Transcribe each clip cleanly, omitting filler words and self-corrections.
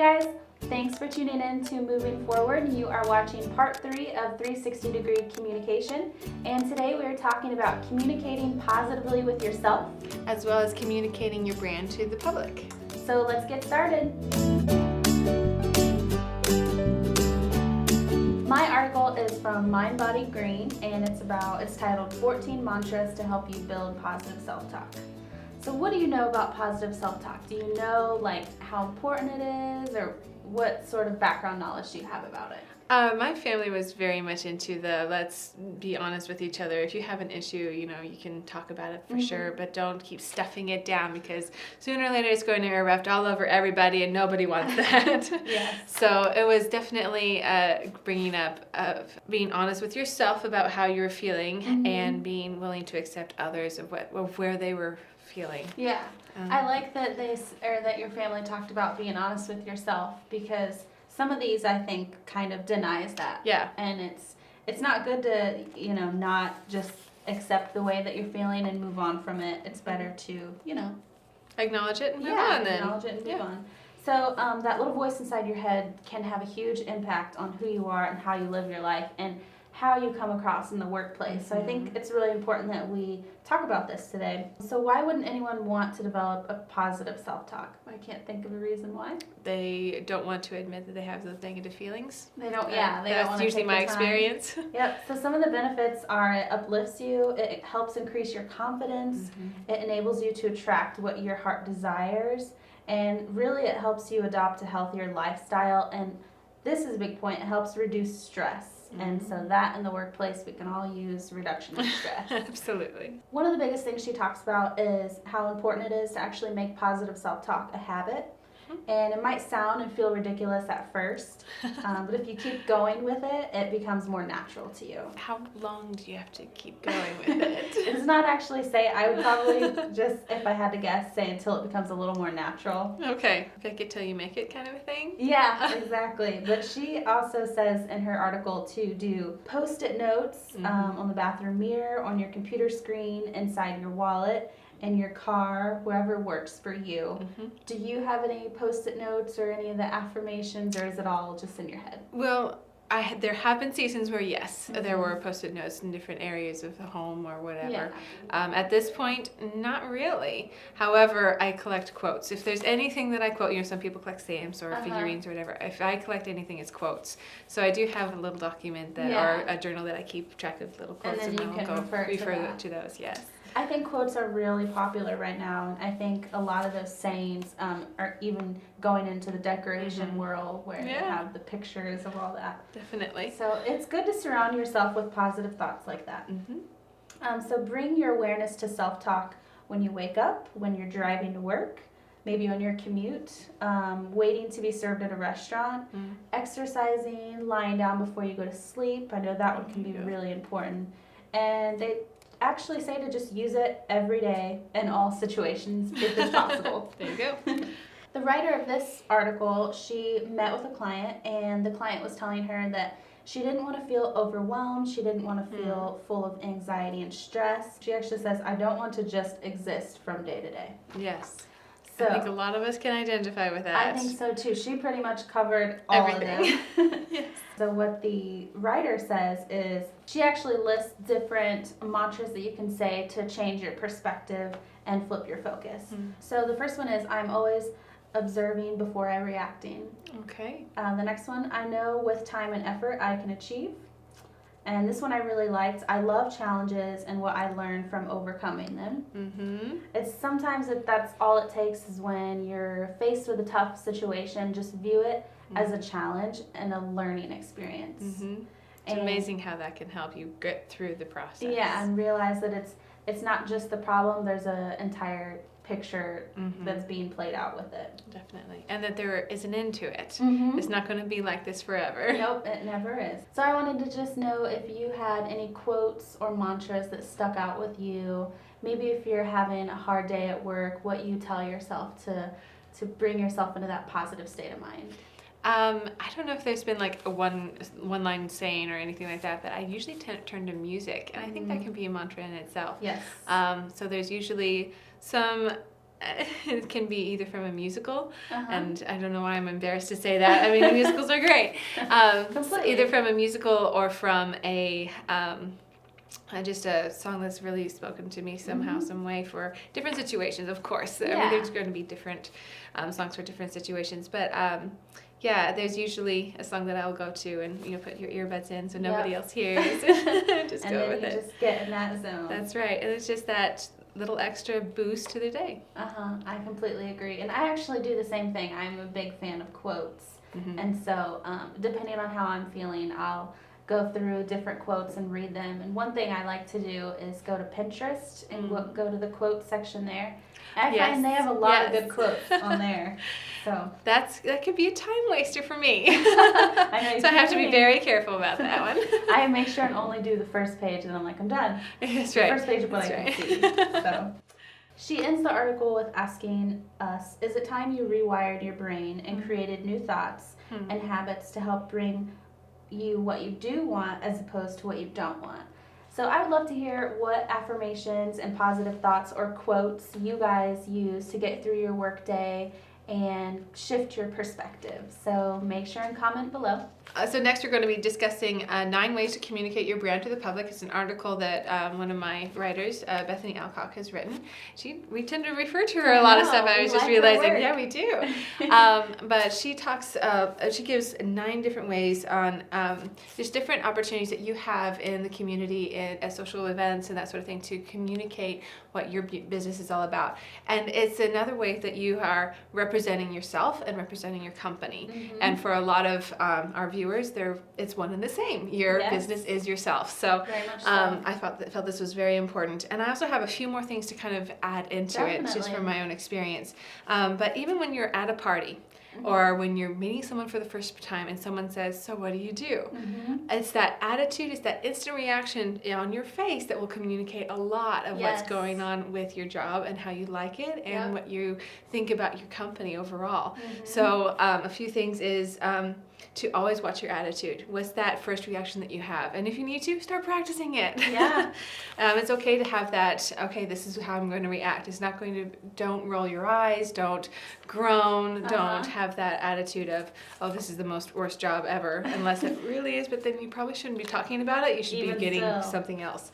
guys, thanks for tuning in to Moving Forward. You are watching part 3 of 360-degree communication, and today we are talking about communicating positively with yourself, as well as communicating your brand to the public. So let's get started. My article is from Mind Body Green, and it's titled 14 Mantras to Help You Build Positive Self-Talk. So what do you know about positive self-talk? Do you know how important it is, or what sort of background knowledge do you have about it? My family was very much into the let's be honest with each other. If you have an issue, you can talk about it for sure, but don't keep stuffing it down because sooner or later it's going to erupt all over everybody and nobody wants that. Yes. So it was definitely bringing up of being honest with yourself about how you're feeling and being willing to accept others of where they were feeling. Yeah. I like that that your family talked about being honest with yourself, because some of these, I think, kind of denies that. Yeah. And it's not good to, not just accept the way that you're feeling and move on from it. It's better to, acknowledge it and move on then. Acknowledge it and move on. So that little voice inside your head can have a huge impact on who you are and how you live your life and how you come across in the workplace. So I think it's really important that we talk about this today. So why wouldn't anyone want to develop a positive self-talk? I can't think of a reason why. They don't want to admit that they have those negative feelings. They don't want to That's usually my experience. Yep. So some of the benefits are it uplifts you, it helps increase your confidence, it enables you to attract what your heart desires, and really it helps you adopt a healthier lifestyle. And this is a big point, it helps reduce stress. And so that in the workplace, we can all use reduction in stress. Absolutely. One of the biggest things she talks about is how important it is to actually make positive self-talk a habit. And it might sound and feel ridiculous at first, but if you keep going with it, it becomes more natural to you. How long do you have to keep going with it? It does not actually say. I would probably just, if I had to guess, say until it becomes a little more natural. Okay. Fake it till you make it kind of a thing? Yeah, exactly. But she also says in her article to do Post-it notes on the bathroom mirror, on your computer screen, inside your wallet, in your car, wherever works for you. Do you have any Post-it notes or any of the affirmations, or is it all just in your head? Well, there have been seasons where, yes, there were Post-it notes in different areas of the home or whatever. Yeah. At this point, not really. However, I collect quotes. If there's anything that I quote, some people collect stamps or figurines or whatever. If I collect anything, it's quotes. So I do have a little document or a journal that I keep track of little quotes, and then you can refer to those, yes. I think quotes are really popular right now, and I think a lot of those sayings are even going into the decoration world where they have the pictures of all that. Definitely. So it's good to surround yourself with positive thoughts like that. So bring your awareness to self-talk when you wake up, when you're driving to work, maybe on your commute, waiting to be served at a restaurant, exercising, lying down before you go to sleep. I know that one can be really important. And they actually say to just use it every day in all situations if it's possible. There you go. The writer of this article, she met with a client, and the client was telling her that she didn't want to feel overwhelmed. She didn't want to feel full of anxiety and stress. She actually says, I don't want to just exist from day to day. Yes. So, I think a lot of us can identify with that. I think so too. She pretty much covered all everything. Of them. Yes. So what the writer says is she actually lists different mantras that you can say to change your perspective and flip your focus. So the first one is, I'm always observing before I reacting. Okay. The next one, I know with time and effort I can achieve. And this one I really liked. I love challenges and what I learned from overcoming them. It's sometimes that's all it takes is when you're faced with a tough situation, just view it as a challenge and a learning experience. It's amazing how that can help you get through the process. Yeah, and realize that it's not just the problem, there's an entire picture that's being played out with it. Definitely. And that there is an end to it. It's not going to be like this forever. Nope, it never is. So I wanted to just know if you had any quotes or mantras that stuck out with you. Maybe if you're having a hard day at work, what you tell yourself to bring yourself into that positive state of mind. I don't know if there's been a one-line saying or anything like that, but I usually turn to music, and I think that can be a mantra in itself. Yes. So there's usually some it can be either from a musical, and I don't know why I'm embarrassed to say that. I mean, musicals are great. Either from a musical or from a just a song that's really spoken to me somehow, some way for different situations, of course. I mean, there's going to be different songs for different situations, but yeah, there's usually a song that I'll go to and, put your earbuds in so nobody else hears. Just go with it. Just get in that zone. That's right. And it's just that little extra boost to the day. I completely agree. And I actually do the same thing. I'm a big fan of quotes. And so depending on how I'm feeling, I'll go through different quotes and read them. And one thing I like to do is go to Pinterest and go to the quote section there. I find they have a lot of good quotes on there. So that could be a time waster for me. I so I have to be very careful about that one. I make sure and only do the first page, and I'm like, I'm done. That's right. The first page of what I can see. So she ends the article with asking us, is it time you rewired your brain and created new thoughts and habits to help bring you what you do want as opposed to what you don't want? So I would love to hear what affirmations and positive thoughts or quotes you guys use to get through your workday and shift your perspective. So make sure and comment below. So next we're going to be discussing 9 ways to communicate your brand to the public. It's an article that one of my writers, Bethany Alcock, has written. We tend to refer to her a lot of stuff. I was just realizing, yeah, we do. But she talks, she gives 9 different ways on just different opportunities that you have in the community, at social events and that sort of thing, to communicate what your business is all about. And it's another way that you are representing yourself and representing your company. And for a lot of our viewers, it's one and the same. Your business is yourself. So, I felt this was very important. And I also have a few more things to kind of add into it, just from my own experience. But even when you're at a party, or when you're meeting someone for the first time and someone says, so what do you do? It's that attitude, it's that instant reaction on your face that will communicate a lot of what's going on with your job and how you like it and what you think about your company overall. So a few things is to always watch your attitude. What's that first reaction that you have? And if you need to, start practicing it. It's okay to have that, okay, this is how I'm going to react. It's not going to, don't roll your eyes, don't groan, don't have that attitude of, oh, this is the worst job ever, unless it really is, but then you probably shouldn't be talking about it. You should be getting something else.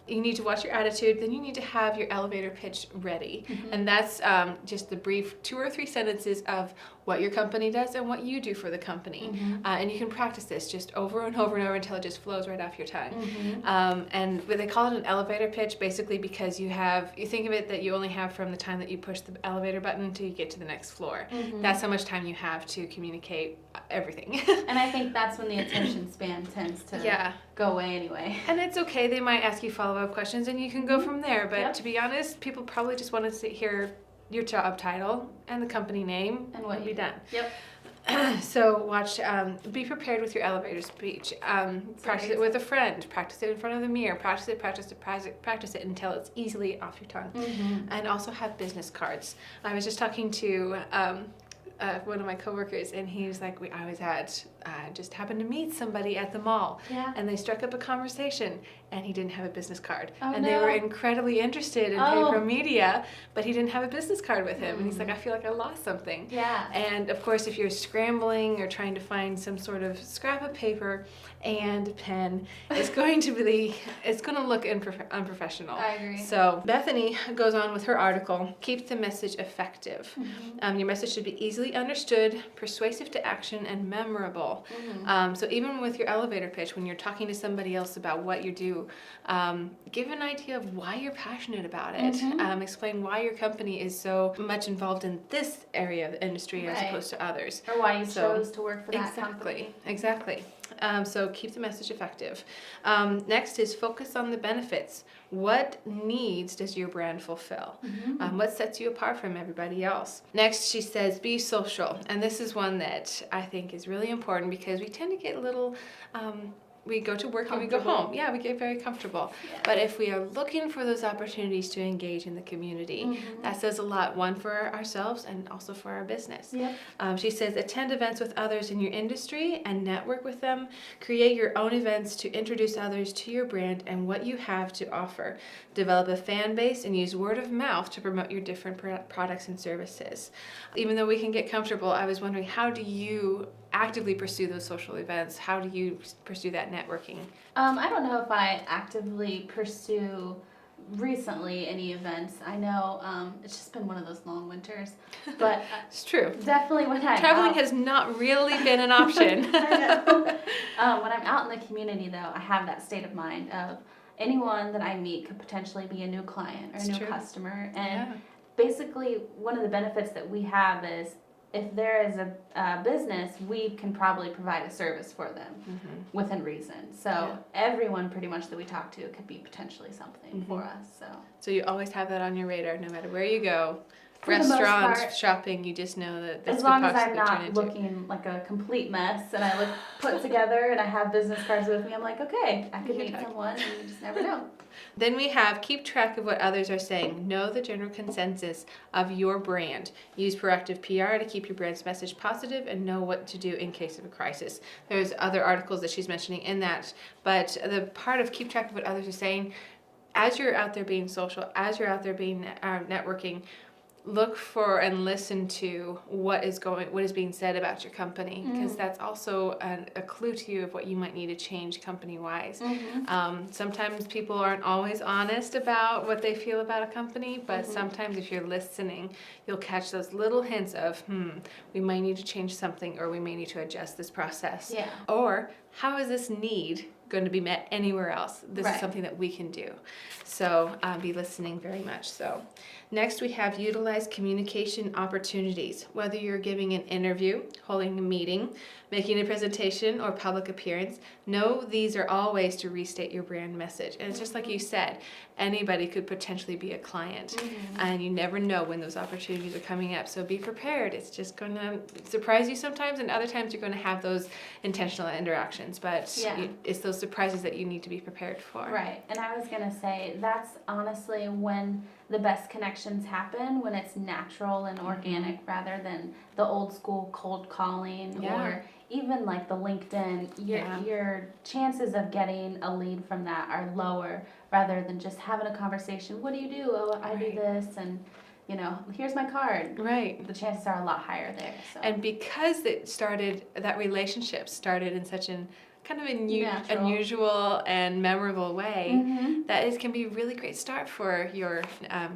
You need to watch your attitude, then you need to have your elevator pitch ready. And that's just the brief 2 or 3 sentences of what your company does and what you do for the company. And you can practice this just over and over and over until it just flows right off your tongue. And they call it an elevator pitch basically because you think of it that you only have from the time that you push the elevator button until you get to the next floor. That's how much time you have to communicate everything. And I think that's when the attention span tends to go away anyway. And it's okay. They might ask you follow-up questions and you can go from there. But to be honest, people probably just want to hear your job title and the company name and what be done. So be prepared with your elevator speech. Practice it with a friend. Practice it in front of the mirror. Practice it until it's easily off your tongue. And also have business cards. I was just talking to one of my coworkers, and he was like, just happened to meet somebody at the mall, and they struck up a conversation, and he didn't have a business card, they were incredibly interested in paper media, but he didn't have a business card with him, and he's like, I feel like I lost something. And of course, if you're scrambling or trying to find some sort of scrap of paper and a pen, it's going to look unprofessional. I agree. So Bethany goes on with her article, keep the message effective. Your message should be easily understood, persuasive to action, and memorable. So even with your elevator pitch, when you're talking to somebody else about what you do, give an idea of why you're passionate about it. Explain why your company is so much involved in this area of the industry as opposed to others. Or why you chose to work for that company. Exactly. So keep the message effective. Next is focus on the benefits. What needs does your brand fulfill? What sets you apart from everybody else? Next, she says, be social. And this is one that I think is really important because we tend to get a little we go to work and we go home. Yeah, we get very comfortable. Yeah. But if we are looking for those opportunities to engage in the community, that says a lot, one, for ourselves and also for our business. Yeah. She says, attend events with others in your industry and network with them. Create your own events to introduce others to your brand and what you have to offer. Develop a fan base and use word of mouth to promote your different products and services. Even though we can get comfortable, I was wondering, how do you actively pursue those social events? How do you pursue that networking? I don't know if I actively pursue recently any events. I know it's just been one of those long winters, but it's true. Definitely when I'm traveling has not really been an option. I know. When I'm out in the community, though, I have that state of mind of anyone that I meet could potentially be a new client or a new customer, and basically one of the benefits that we have is, if there is a business, we can probably provide a service for them within reason. So everyone pretty much that we talk to could be potentially something for us. So you always have that on your radar, no matter where you go. Restaurants, shopping, you just know that this as long as I'm not looking like a complete mess and I look put together and I have business cards with me, I'm like, okay, I could meet someone, and you just never know. Then we have keep track of what others are saying. Know the general consensus of your brand. Use proactive PR to keep your brand's message positive and know what to do in case of a crisis. There's other articles that she's mentioning in that, but the part of keep track of what others are saying, as you're out there being social, as you're out there being networking, look for and listen to what is being said about your company, because that's also a clue to you of what you might need to change company-wise. Sometimes people aren't always honest about what they feel about a company, but sometimes if you're listening, you'll catch those little hints of, we might need to change something, or we may need to adjust this process. Yeah. Or, how is this need going to be met anywhere else? This is something that we can do. So be listening very much so. Next, we have utilize communication opportunities. Whether you're giving an interview, holding a meeting, making a presentation, or public appearance, know these are all ways to restate your brand message. And it's just like you said, anybody could potentially be a client, and you never know when those opportunities are coming up. So be prepared. It's just going to surprise you sometimes, and other times you're going to have those intentional interactions. But it's those surprises that you need to be prepared for. Right. And I was going to say, that's honestly when the best connections happen, when it's natural and organic rather than the old school cold calling or even like the LinkedIn. Your chances of getting a lead from that are lower rather than just having a conversation. What do you do? Oh, I do this, and here's my card. Right. The chances are a lot higher there. So. And because that relationship started in such an kind of unusual and memorable way, that can be a really great start for your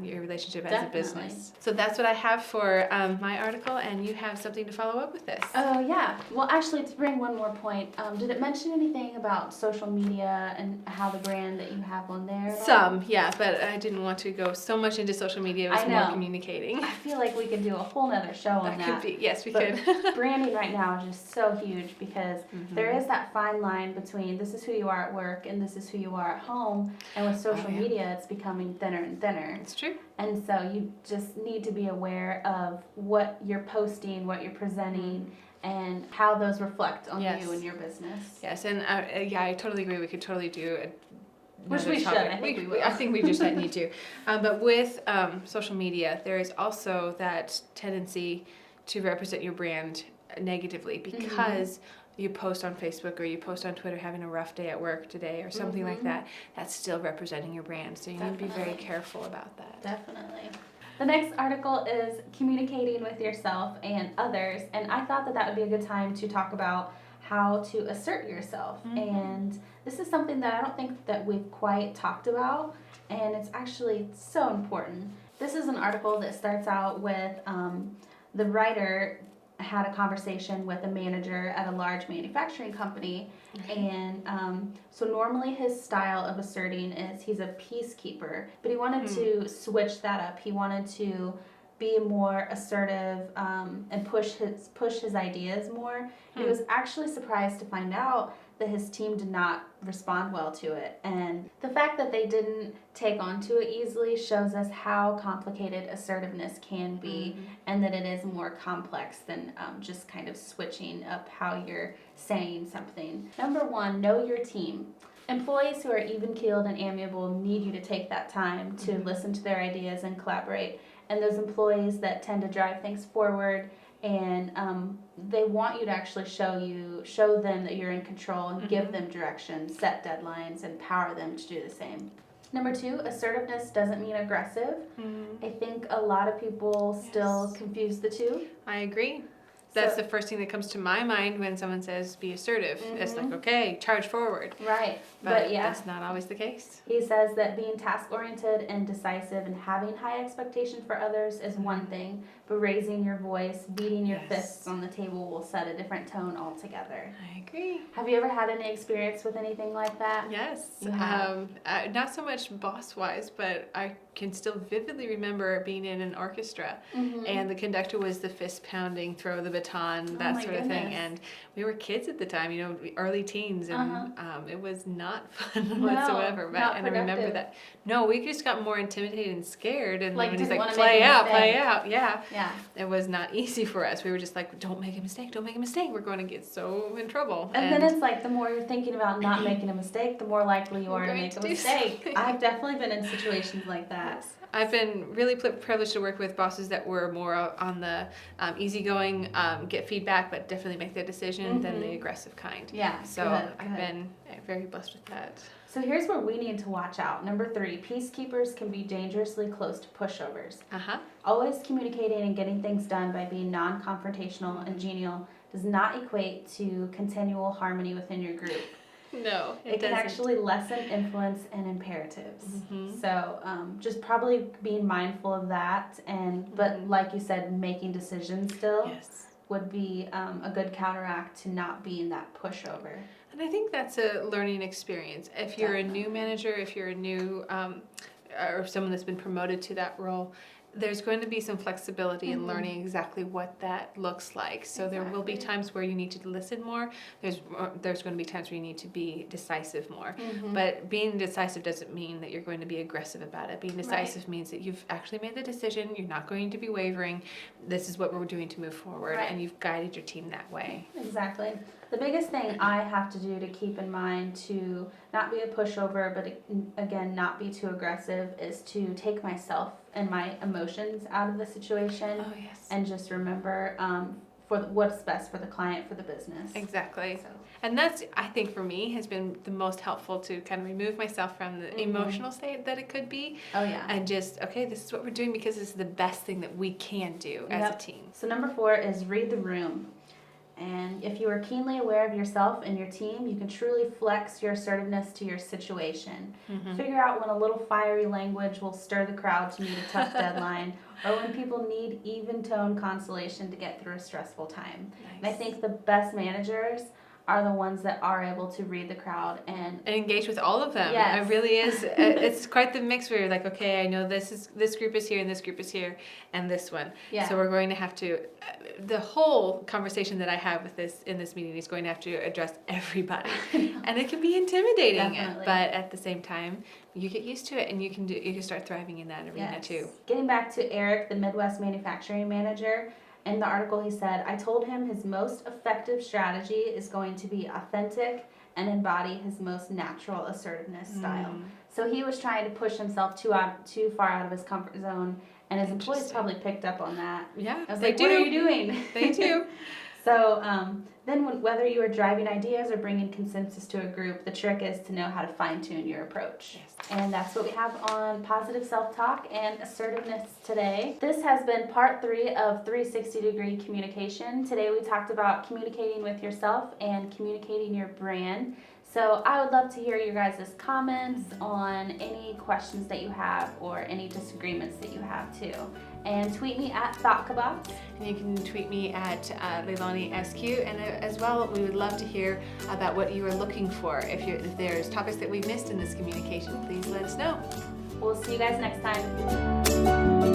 relationship as a business. So that's what I have for my article, and you have something to follow up with this. Oh, yeah. Well, actually, to bring one more point, did it mention anything about social media and how the brand that you have on there? Some, yeah, but I didn't want to go so much into social media. It was more communicating. I feel like we could do a whole nother show on that. Could be. Yes, we could. Branding right now is just so huge because there is that fine line between this is who you are at work and this is who you are at home, and with social media it's becoming thinner and thinner. It's true. And so you just need to be aware of what you're posting, what you're presenting, and how those reflect on you and your business. Yes, and I totally agree. We could totally do which we should. I think we will. I think we just need to. But with social media, there is also that tendency to represent your brand negatively because you post on Facebook or you post on Twitter having a rough day at work today or something like that. That's still representing your brand. So you need to be very careful about that. Definitely. The next article is communicating with yourself and others. And I thought that would be a good time to talk about how to assert yourself. And this is something that I don't think that we've quite talked about. And it's actually so important. This is an article that starts out with the writer had a conversation with a manager at a large manufacturing company, and so normally his style of asserting is he's a peacekeeper, but he wanted to switch that up. He wanted to be more assertive and push his ideas more. He was actually surprised to find out that his team did not respond well to it. And the fact that they didn't take onto it easily shows us how complicated assertiveness can be, and that it is more complex than just kind of switching up how you're saying something. Number 1, know your team. Employees who are even-keeled and amiable need you to take that time to listen to their ideas and collaborate. And those employees that tend to drive things forward and they want you to actually show them that you're in control and give them direction, set deadlines, and empower them to do the same. Number 2, assertiveness doesn't mean aggressive. I think a lot of people still confuse the two. I agree. That's the first thing that comes to my mind when someone says be assertive. It's like, okay, charge forward. Right. But that's not always the case. He says that being task-oriented and decisive and having high expectations for others is one thing, but raising your voice, beating your fists on the table will set a different tone altogether. I agree. Have you ever had any experience with anything like that? Yes. You have? Not so much boss-wise, but I can still vividly remember being in an orchestra, and the conductor was the fist-pounding, throw the baton, that sort of thing. And we were kids at the time, you know, early teens, and it was not fun whatsoever. But and I remember that. No, we just got more intimidated and scared. And Like, when he's didn't like, wanna play make a out, mistake. play out, yeah. Yeah. It was not easy for us. We were just like, don't make a mistake, don't make a mistake. We're going to get so in trouble. And then it's like the more you're thinking about not making a mistake, the more likely you are to make a mistake. I've definitely been in situations like that. I've been really privileged to work with bosses that were more on the easygoing, get feedback, but definitely make their decision than the aggressive kind. Yeah. So I've been very blessed with that. So here's where we need to watch out. Number 3, peacekeepers can be dangerously close to pushovers. Always communicating and getting things done by being non-confrontational and genial does not equate to continual harmony within your group. No, it can actually lessen influence and imperatives. So just probably being mindful of that, but like you said, making decisions still would be a good counteract to not being that pushover. And I think that's a learning experience. If you're a new manager, if you're a new or someone that's been promoted to that role, there's going to be some flexibility in learning exactly what that looks like. So there will be times where you need to listen more. There's going to be times where you need to be decisive more. But being decisive doesn't mean that you're going to be aggressive about it. Being decisive means that you've actually made the decision. You're not going to be wavering. This is what we're doing to move forward, and you've guided your team that way. Exactly. The biggest thing I have to do to keep in mind to not be a pushover, but again, not be too aggressive, is to take myself and my emotions out of the situation and just remember for what's best for the client, for the business. Exactly. And that's, I think, for me, has been the most helpful to kind of remove myself from the emotional state that it could be. And just, okay, this is what we're doing because this is the best thing that we can do as a team. So number 4 is read the room. And if you are keenly aware of yourself and your team, you can truly flex your assertiveness to your situation. Figure out when a little fiery language will stir the crowd to meet a tough deadline, or when people need even tone consolation to get through a stressful time. And I think the best managers are the ones that are able to read the crowd and engage with all of them. It really is. It's quite the mix where you're like, okay, I know this group is here and this group is here and this one. So we're going to have to, the whole conversation that I have with this in this meeting is going to have to address everybody. And it can be intimidating, but at the same time, you get used to it and you can start thriving in that arena too. Getting back to Eric, the Midwest manufacturing manager, in the article he said, I told him his most effective strategy is going to be authentic and embody his most natural assertiveness style. So he was trying to push himself too far out of his comfort zone, and his employees probably picked up on that. I was like, what are you doing? They do. So then whether you are driving ideas or bringing consensus to a group, the trick is to know how to fine-tune your approach. And that's what we have on positive self-talk and assertiveness today. This has been part 3 of 360-degree communication. Today we talked about communicating with yourself and communicating your brand. So I would love to hear your guys' comments on any questions that you have or any disagreements that you have too. And tweet me at ThoughtKebabs. And you can tweet me at Leilani SQ. And as well, we would love to hear about what you are looking for. If there's topics that we've missed in this communication, please let us know. We'll see you guys next time.